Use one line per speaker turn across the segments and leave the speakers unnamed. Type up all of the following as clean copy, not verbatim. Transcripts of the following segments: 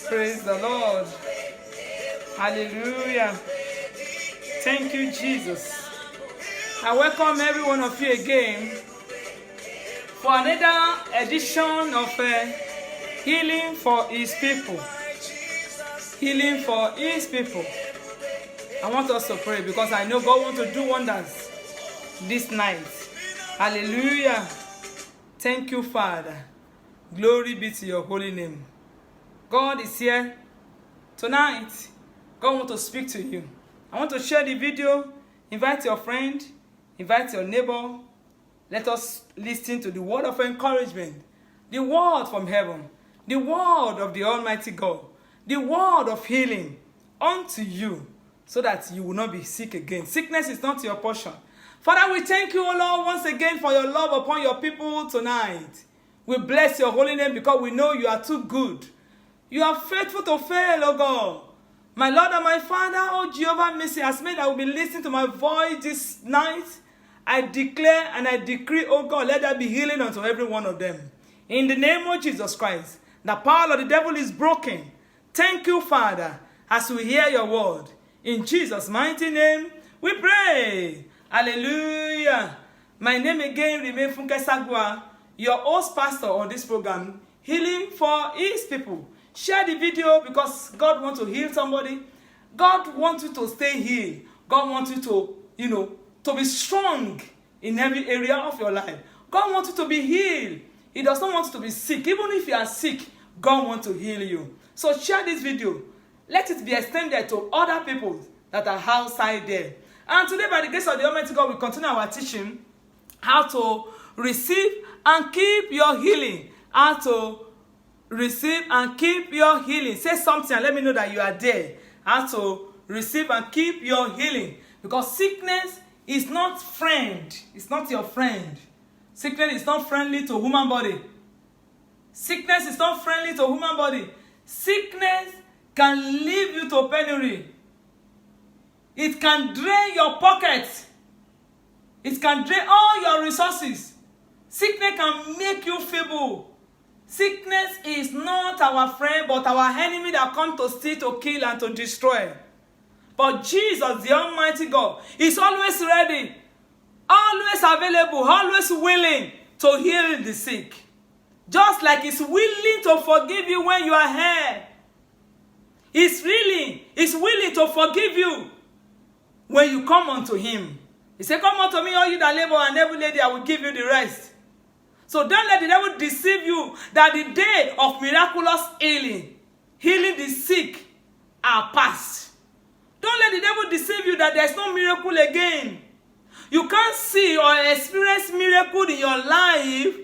Praise the Lord. Hallelujah. Thank you, Jesus. I welcome every one of you again for another edition of Healing for His People. Healing for His People. I want us to pray because I know God wants to do wonders this night. Hallelujah. Thank you, Father. Glory be to your holy name. God is here tonight. God wants to speak to you. I want to share the video. Invite your friend. Invite your neighbor. Let us listen to the word of encouragement. The word from heaven. The word of the Almighty God. The word of healing unto you so that you will not be sick again. Sickness is not your portion. Father, we thank you, O Lord, once again for your love upon your people tonight. We bless your holy name because we know you are too good. You are faithful to fail, O God. My Lord and my Father, O Jehovah Mercy, has made I will be listening to my voice this night. I declare and I decree, O God, let there be healing unto every one of them. In the name of Jesus Christ, the power of the devil is broken. Thank you, Father, as we hear your word. In Jesus' mighty name, we pray. Hallelujah. My name again remains Funke Sagwa, your host pastor on this program, Healing for His People. Share the video because God wants to heal somebody. God wants you to stay healed. God wants you to, to be strong in every area of your life. God wants you to be healed. He does not want you to be sick. Even if you are sick, God wants to heal you. So share this video. Let it be extended to other people that are outside there. And today, by the grace of the Almighty God, we continue our teaching how to receive and keep your healing. How to receive and keep your healing. Say something and let me know that you are there. How to receive and keep your healing. Because sickness is not friend. It's not your friend. Sickness is not friendly to human body. Sickness is not friendly to human body. Sickness can lead you to penury. It can drain your pocket. It can drain all your resources. Sickness can make you feeble. Sickness is not our friend, but our enemy that comes to steal, to kill, and to destroy. But Jesus, the Almighty God, is always ready, always available, always willing to heal the sick. Just like He's willing to forgive you when you are hurt. He's willing to forgive you when you come unto Him. He said, come unto me, all you that labor and heavy laden, I will give you the rest. So don't let the devil deceive you that the day of miraculous healing the sick, are past. Don't let the devil deceive you that there's no miracle again. You can't see or experience miracle in your life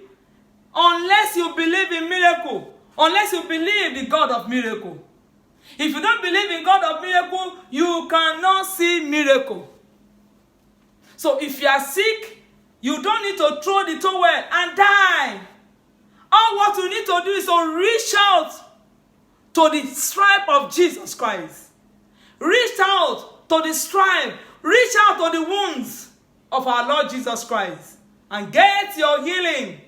unless you believe in miracle, unless you believe in God of miracle. If you don't believe in God of miracle, you cannot see miracle. So if you are sick, you don't need to throw the towel and die. All what you need to do is to reach out to the stripe of Jesus Christ. Reach out to the stripe. Reach out to the wounds of our Lord Jesus Christ. And get your healing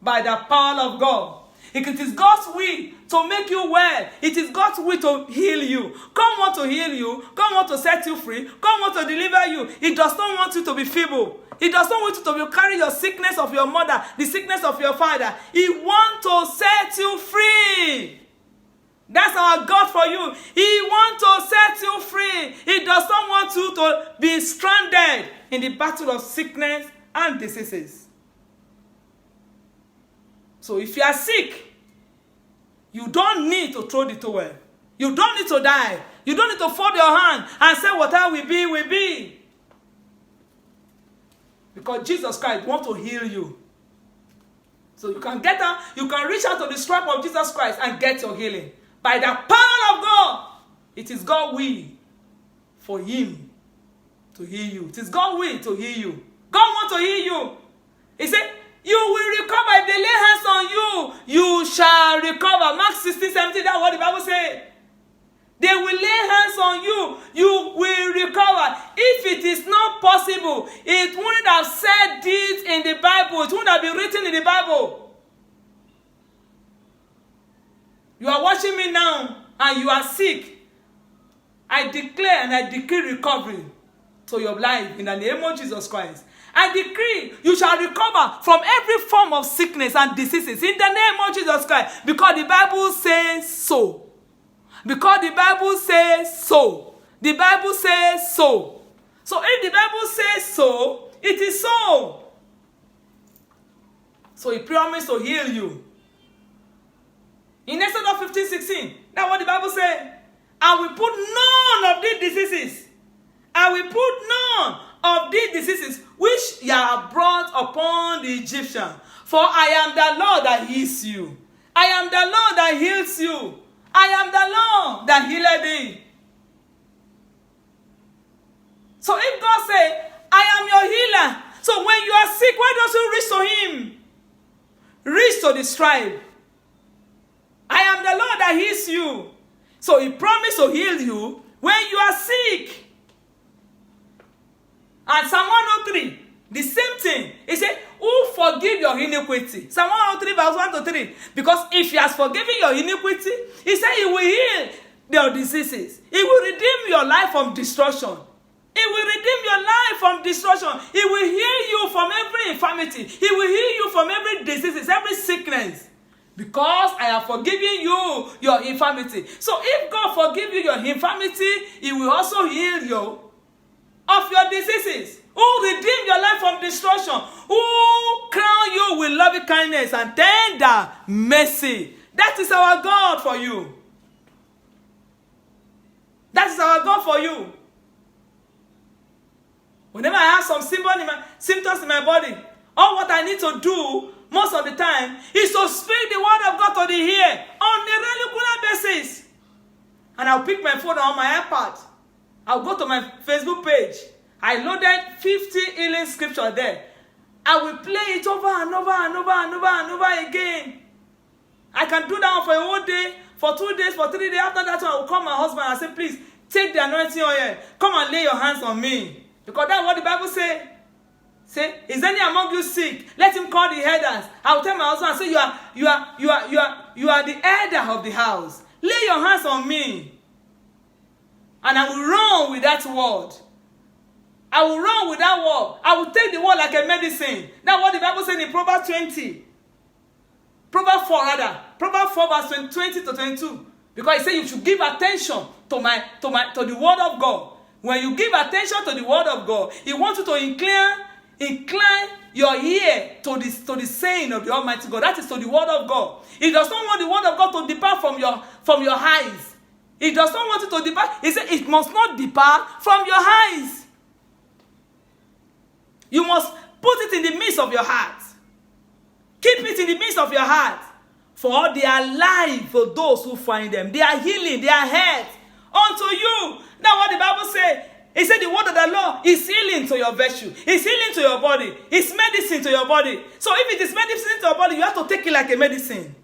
by the power of God. If it is God's will to make you well, it is God's will to heal you. God wants to heal you. God wants to set you free. God wants to deliver you. He does not want you to be feeble. He does not want you to carry your sickness of your mother, the sickness of your father. He wants to set you free. That's our God for you. He wants to set you free. He does not want you to be stranded in the battle of sickness and diseases. So if you are sick, you don't need to throw the towel. You don't need to die. You don't need to fold your hand and say whatever will be, will be. Because Jesus Christ wants to heal you. So you can reach out to the stripe of Jesus Christ and get your healing. By the power of God, it is God's will for Him to heal you. It is God's will to heal you. God wants to heal you. He said, you will recover if they lay hands on you. You shall recover. Mark 16:17, that's what the Bible says. They will lay hands on you. You will recover. If it is not possible, it wouldn't have said this in the Bible. It wouldn't have been written in the Bible. You are watching me now. and you are sick, I declare and I decree recovery to your life in the name of Jesus Christ. I decree you shall recover from every form of sickness and diseases in the name of Jesus Christ, because the Bible says so. Because the Bible says so. The Bible says so. So if the Bible says so, it is so. So he promised to heal you. In Exodus 15:16, that's what the Bible says. I will put none of these diseases. I will put none of these diseases which ye have brought upon the Egyptians. For I am the Lord that heals you. I am the Lord that heals you. I am the Lord that healeth thee. So if God say, I am your healer, so when you are sick, why don't you reach to him? Reach to the scribe. I am the Lord that heals you. So he promised to heal you when you are sick. And Psalm 103, the same thing. He said, who forgive your iniquity? Psalm 103 verse 1 to 3. Because if he has forgiven your iniquity, he said he will heal your diseases. He will redeem your life from destruction. He will redeem your life from destruction. He will heal you from every infirmity. He will heal you from every disease, every sickness. Because I have forgiven you your infirmity. So if God forgive you your infirmity, he will also heal you of your diseases. Who redeem your life from destruction. Who crown you with loving kindness and tender mercy. That is our God for you. That is our God for you. Whenever I have some symptoms in my body, all what I need to do most of the time is to speak the word of God to the ear on a regular basis. And I'll pick my phone on my iPad. I'll go to my Facebook page. I loaded 50 healing scripture there. I will play it over and over and over and over and over again. I can do that for a whole day, for 2 days, for 3 days. After that, I will call my husband and say, please, take the anointing oil. Come and lay your hands on me. Because that's what the Bible says. Say, is any among you sick? Let him call the elders. I will tell my husband, I say, you are the elder of the house. Lay your hands on me. And I will run with that word. I will run with that word. I will take the word like a medicine. That's what the Bible says in Proverbs 20. Proverbs 4 rather. Proverbs 4 verse 20 to 22. Because he said you should give attention to the word of God. When you give attention to the word of God, he wants you to incline your ear to the saying of the Almighty God. That is to the word of God. He does not want the word of God to depart from your eyes. He does not want it to depart. He said it must not depart from your eyes. You must put it in the midst of your heart. Keep it in the midst of your heart. For they are life for those who find them. They are healing. They are health unto you. That's what the Bible says. He said the word of the Lord is healing to your virtue. It's healing to your body. It's medicine to your body. So if it is medicine to your body, you have to take it like a medicine.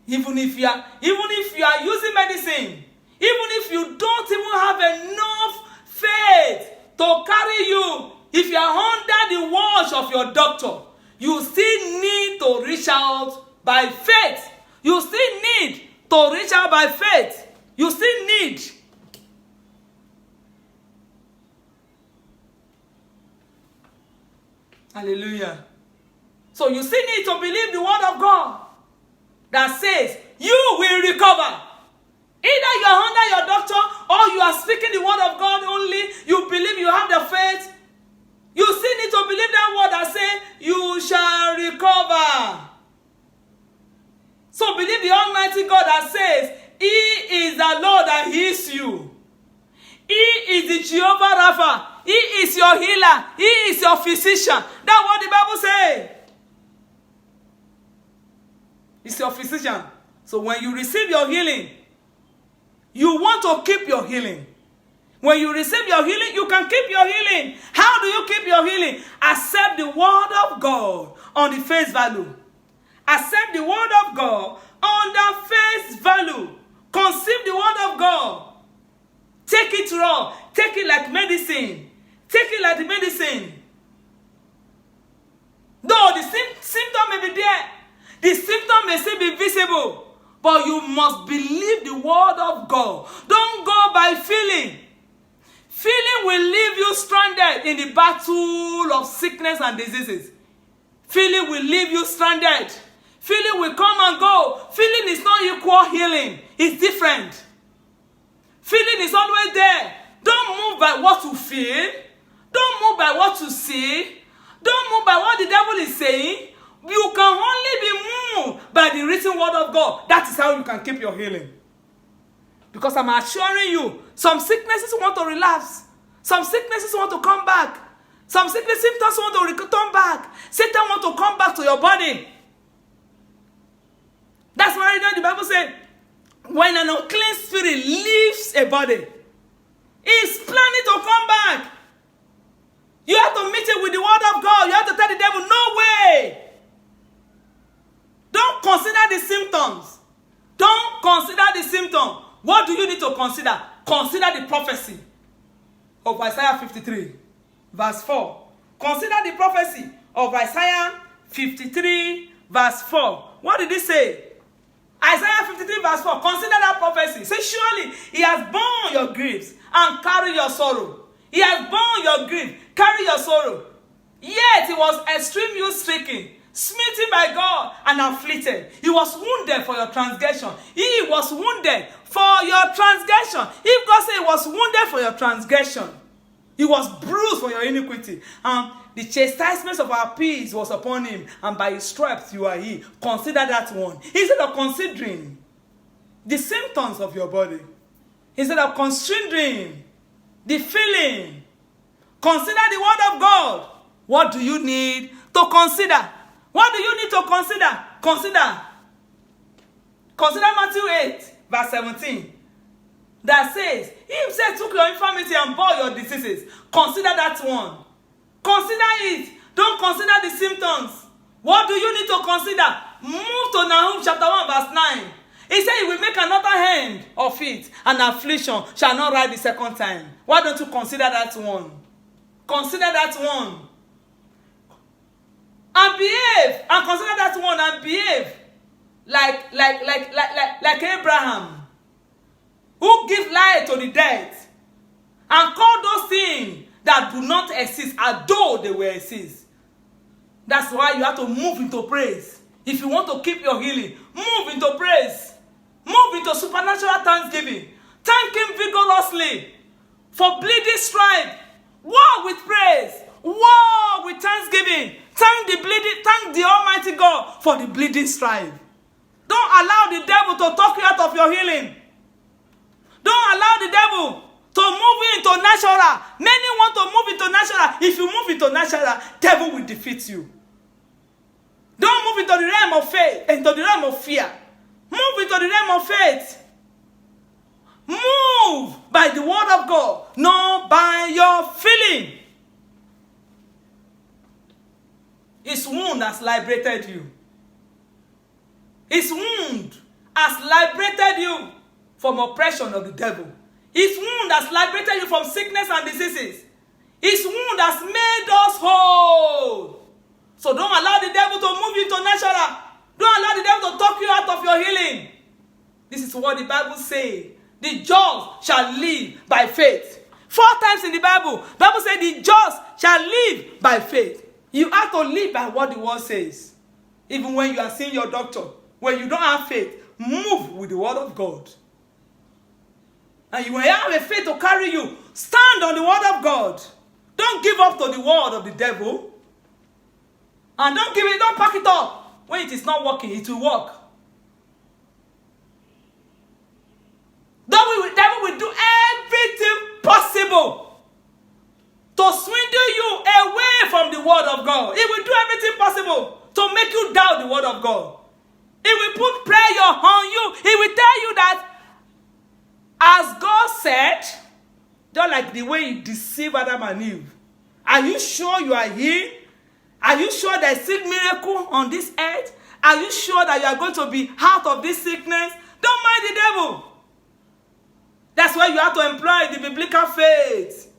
Even if you are using medicine, even if you don't even have enough faith to carry you, if you are under the watch of your doctor, you still need to reach out by faith. You still need to reach out by faith. You still need. Hallelujah. So you still need to believe the word of God that says you will recover. Either you are under your doctor or you are speaking the word of God only. You believe, you have the faith. You still need to believe that word that says you shall recover. So believe the Almighty God that says he is the Lord that heals you. He is the Jehovah Rapha. He is your healer. He is your physician. That's what the Bible says. He's your physician. So when you receive your healing, you want to keep your healing. When you receive your healing, you can keep your healing. How do you keep your healing? Accept the word of God on the face value. Accept the word of God on the face value. Conceive the word of God. Take it raw. Take it like medicine. Take it like the medicine. Though the symptom may be there, the symptom may still be visible. But you must believe the word of God. Don't go by feeling. Feeling will leave you stranded in the battle of sickness and diseases. Feeling will leave you stranded. Feeling will come and go. Feeling is not equal healing. It's different. Feeling is always there. Don't move by what you feel. Don't move by what you see. Don't move by what the devil is saying. You can only be moved by the written word of God. That is how you can keep your healing. Because I'm assuring you, some sicknesses want to relapse. Some sicknesses want to come back. Some sickness symptoms want to return back. Satan want to come back to your body. That's why the Bible says, when an unclean spirit leaves a body, it's planning to come back. You have to meet it with the word of God. You have to tell the devil, no way. Don't consider the symptoms. Don't consider the symptom. What do you need to consider? Consider the prophecy of Isaiah 53, verse 4. Consider the prophecy of Isaiah 53, verse 4. What did he say? Isaiah 53, verse 4. Consider that prophecy. Say, surely he has borne your griefs and carried your sorrow. He has borne your grief, carry your sorrow. Yet he was extremely stricken, smitten by God and afflicted. He was wounded for your transgression. He was wounded for your transgression. If God said he was wounded for your transgression, he was bruised for your iniquity. The chastisement of our peace was upon him, and by his stripes you are healed. Consider that one. Instead of considering the symptoms of your body, instead of considering the feeling, consider the word of God. What do you need to consider? What do you need to consider? Consider Matthew 8, verse 17. That says, he himself took your infirmity and bore your diseases. Consider that one. Consider it. Don't consider the symptoms. What do you need to consider? Move to Nahum chapter 1, verse 9. He said he will make another hand of it, and affliction shall not rise the second time. Why don't you consider that one? Consider that one. And behave. And consider that one and behave like Abraham, who gives life to the dead and call those things that do not exist as though they were exist. That's why you have to move into praise. If you want to keep your healing, move into praise. Move into supernatural thanksgiving. Thank him vigorously for bleeding stripe. War with praise. War with thanksgiving. Thank the Almighty God for the bleeding stripe. Don't allow the devil to talk you out of your healing. Don't allow the devil to move you into natural. Many want to move into natural. If you move into natural, devil will defeat you. Don't move into the realm of faith, into the realm of fear. Move into the realm of faith. Move by the word of God, not by your feeling. His wound has liberated you. His wound has liberated you from oppression of the devil. His wound has liberated you from sickness and diseases. His wound has made us whole. So don't allow the devil to move you into natural. Don't allow the devil to talk you out of your healing. This is what the Bible says. The just shall live by faith. 4 times in the Bible says the just shall live by faith. You have to live by what the word says. Even when you are seeing your doctor, when you don't have faith, move with the word of God. And you will have a faith to carry you. Stand on the word of God. Don't give up to the word of the devil. And don't pack it up. When it is not working, it will work. The devil will do everything possible to swindle you away from the word of God. He will do everything possible to make you doubt the word of God. He will put prayer on you. He will tell you that as God said, just like the way he deceived Adam and Eve. Are you sure you are healed? Are you sure there is still miracle on this earth? Are you sure that you are going to be out of this sickness? Don't mind the devil. That's why you have to employ the biblical faith.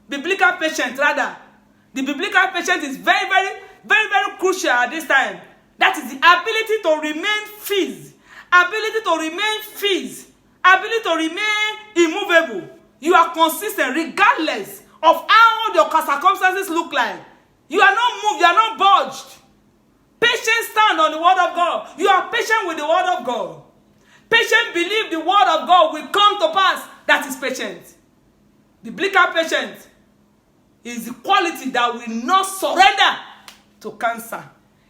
Biblical patience, rather. The biblical patience is very, very, very, very crucial at this time. That is the ability to remain fixed ability to remain fit, ability to remain immovable. You are consistent regardless of how your circumstances look like. You are not moved, you are not budged. Patient stand on the word of God. You are patient with the word of God. Patient believe the word of God will come to pass. That is patient. Biblical patience is the quality that will not surrender to cancer.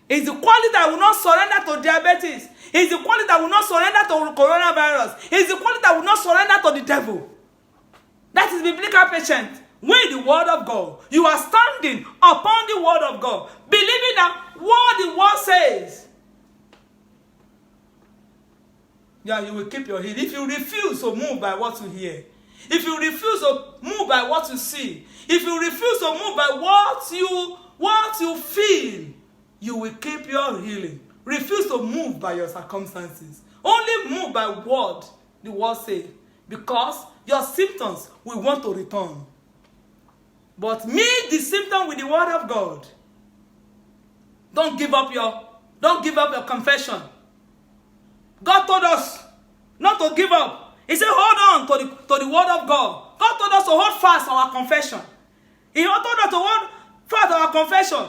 It's the quality that will not surrender to diabetes. It's the quality that will not surrender to coronavirus. It's the quality that will not surrender to the devil. That is biblical patience. With the word of God, you are standing upon the word of God, believing that what the word says. Yeah, you will keep your head. If you refuse to move by what you hear, if you refuse to move by what you see, if you refuse to move by what you feel, you will keep your healing. Refuse to move by your circumstances. Only move by what the word says, because your symptoms will want to return. But meet the symptom with the word of God. Don't give up your confession. God told us not to give up. He said, hold on to the word of God. God told us to hold fast our confession. He told us to hold fast our confession.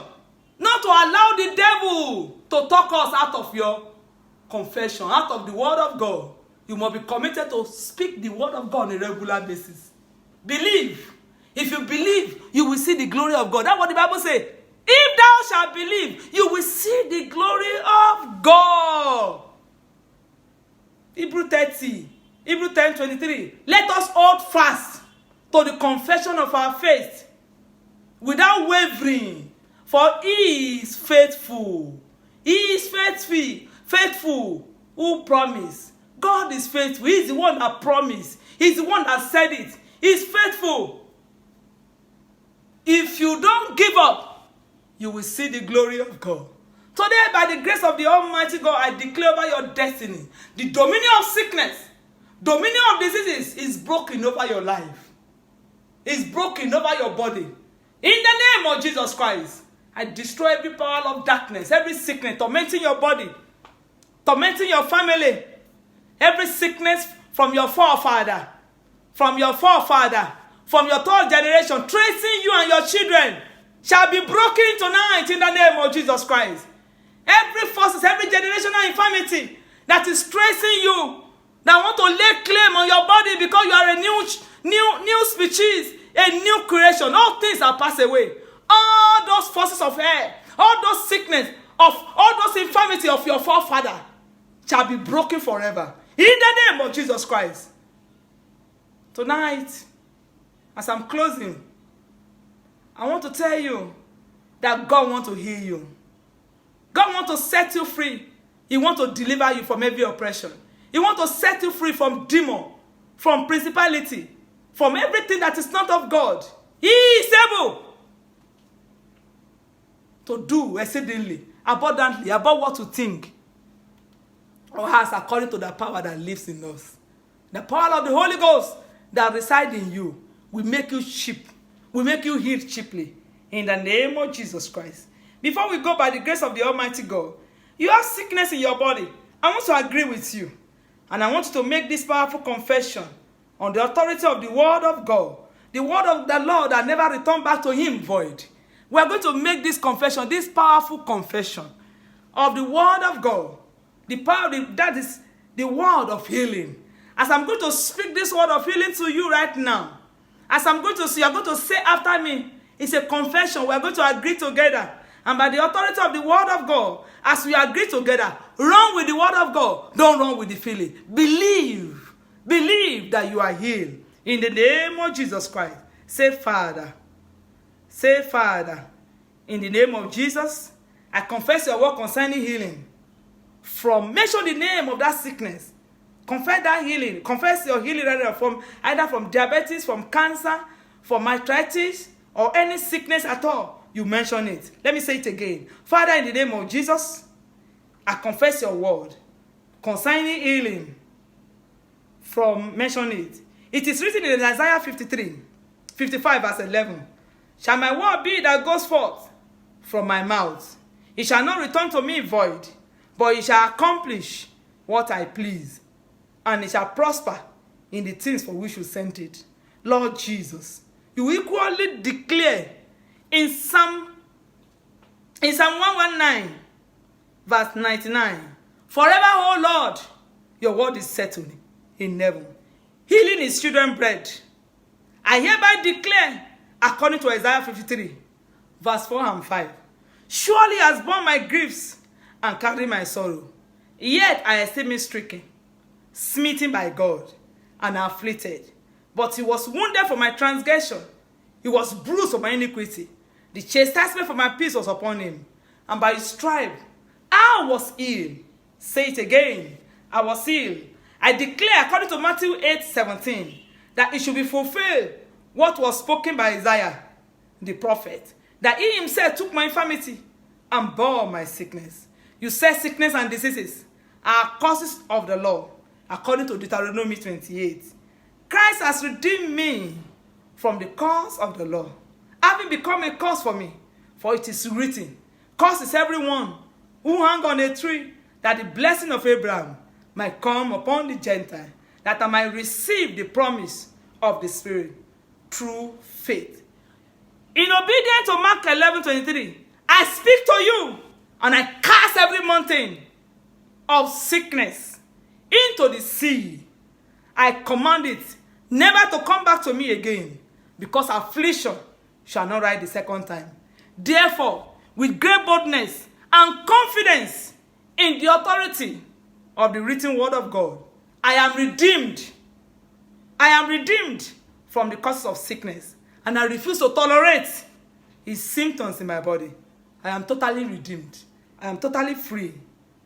Not to allow the devil to talk us out of your confession, out of the word of God. You must be committed to speak the word of God on a regular basis. Believe. If you believe, you will see the glory of God. That's what the Bible says. If thou shalt believe, you will see the glory of God. Hebrews 10:23. Let us hold fast to the confession of our faith without wavering, for he is faithful. He is faithful who promised. God is faithful. He is the one that promised. He is the one that said it. He is faithful. If you don't give up, you will see the glory of God. Today, by the grace of the Almighty God, I declare over your destiny, the dominion of sickness, dominion of diseases is broken over your life. It's broken over your body. In the name of Jesus Christ, I destroy every power of darkness, every sickness tormenting your body, tormenting your family, every sickness from your forefather, from your third generation, tracing you and your children, shall be broken tonight in the name of Jesus Christ. Every forces, every generational infirmity that is tracing you, that want to lay claim on your body because you are a new species, a new creation. All things are passed away. All those forces of air, all those sickness, of all those infirmity of your forefather shall be broken forever. In the name of Jesus Christ. Tonight, as I'm closing, I want to tell you that God wants to heal you. God wants to set you free. He wants to deliver you from every oppression. He wants to set you free from demon, from principality, from everything that is not of God. He is able to do exceedingly, abundantly, above what you think or has, according to the power that lives in us. The power of the Holy Ghost that resides in you will make you cheap, will make you heal cheaply. In the name of Jesus Christ. Before we go, by the grace of the Almighty God, you have sickness in your body. I want to agree with you. And I want you to make this powerful confession on the authority of the word of God. The word of the Lord that never returned back to him void. We are going to make this confession, this powerful confession of the word of God. The power that is the word of healing. As I'm going to speak this word of healing to you right now, as I'm going to say, you're going to say after me, it's a confession. We're going to agree together. And by the authority of the word of God, as we agree together, run with the word of God. Don't run with the feeling. Believe. Believe that you are healed. In the name of Jesus Christ. Say, Father. Say, Father. In the name of Jesus, I confess your word concerning healing. Mention the name of that sickness. Confess that healing. Confess your healing either from diabetes, from cancer, from arthritis, or any sickness at all. You mention it. Let me say it again. Father, in the name of Jesus, I confess your word concerning healing. Mention it. It is written in Isaiah 55 verse 11. Shall my word be that goes forth from my mouth? It shall not return to me void, but it shall accomplish what I please, and it shall prosper in the things for which you sent it. Lord Jesus, you equally declare in Psalm 119, verse 99, forever, O Lord, your word is settled in heaven. Healing is children's bread. I hereby declare, according to Isaiah 53, verse 4 and 5, surely he has borne my griefs and carried my sorrow. Yet I esteem him stricken, smitten by God, and afflicted. But he was wounded for my transgression. He was bruised for my iniquity. The chastisement for my peace was upon him. And by his stripe, I was healed. Say it again. I was healed. I declare, according to Matthew 8:17, that it should be fulfilled what was spoken by Isaiah, the prophet, that he himself took my infirmity and bore my sickness. You said sickness and diseases are causes of the law, according to Deuteronomy 28. Christ has redeemed me from the curse of the law, having become a curse for me. For it is written, cursed is everyone who hung on a tree, that the blessing of Abraham might come upon the Gentile, that I might receive the promise of the Spirit through faith. In obedience to Mark 11:23, I speak to you, and I cast every mountain of sickness into the sea. I command it never to come back to me again, because affliction shall not rise the second time. Therefore, with great boldness and confidence in the authority of the written word of God, I am redeemed. I am redeemed from the causes of sickness, and I refuse to tolerate his symptoms in my body. I am totally redeemed. I am totally free.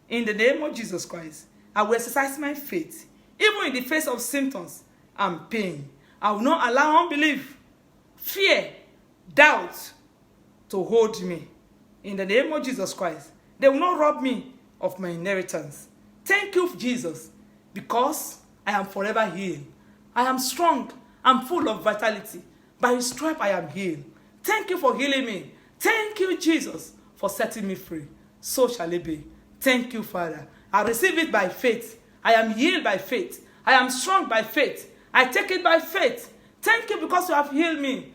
In the name of Jesus Christ, I will exercise my faith, even in the face of symptoms and pain. I will not allow unbelief, fear, doubt to hold me. In the name of Jesus Christ, they will not rob me of my inheritance. Thank you, Jesus, because I am forever healed. I am strong. I'm full of vitality. By his stripe I am healed. Thank you for healing me. Thank you, Jesus, for setting me free. So shall it be. Thank you, Father. I receive it by faith. I am healed by faith. I am strong by faith. I take it by faith. Thank you because you have healed me.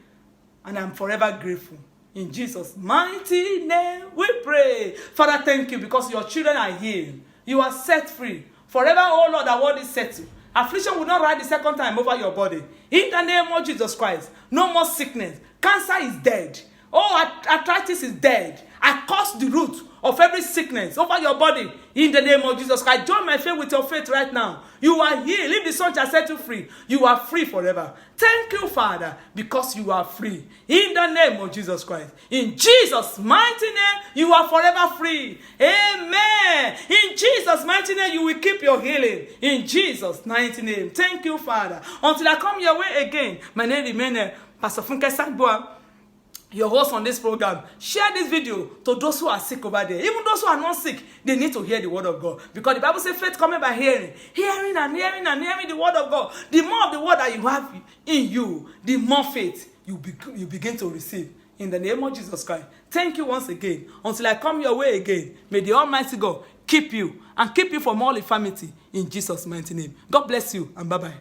And I'm forever grateful. In Jesus' mighty name we pray. Father, thank you because your children are healed. You are set free. Forever, oh Lord, our word is settled. Affliction will not rise the second time over your body. In the name of Jesus Christ, no more sickness. Cancer is dead. Oh, arthritis is dead. I curse the root of every sickness over your body. In the name of Jesus Christ, join my faith with your faith right now. You are healed. If the Son shall set you free, you are free forever. Thank you, Father, because you are free. In the name of Jesus Christ. In Jesus' mighty name, you are forever free. Amen. In Jesus' mighty name, you will keep your healing. In Jesus' mighty name. Thank you, Father. Until I come your way again, my name remains Pastor Funke Sagboa, your host on this program. Share this video to those who are sick over there. Even those who are not sick, they need to hear the word of God. Because the Bible says faith coming by hearing. Hearing and hearing and hearing the word of God. The more of the word that you have in you, the more faith you begin to receive. In the name of Jesus Christ. Thank you once again. Until I come your way again, may the Almighty God keep you and keep you from all infirmity. In Jesus' mighty name. God bless you and bye-bye.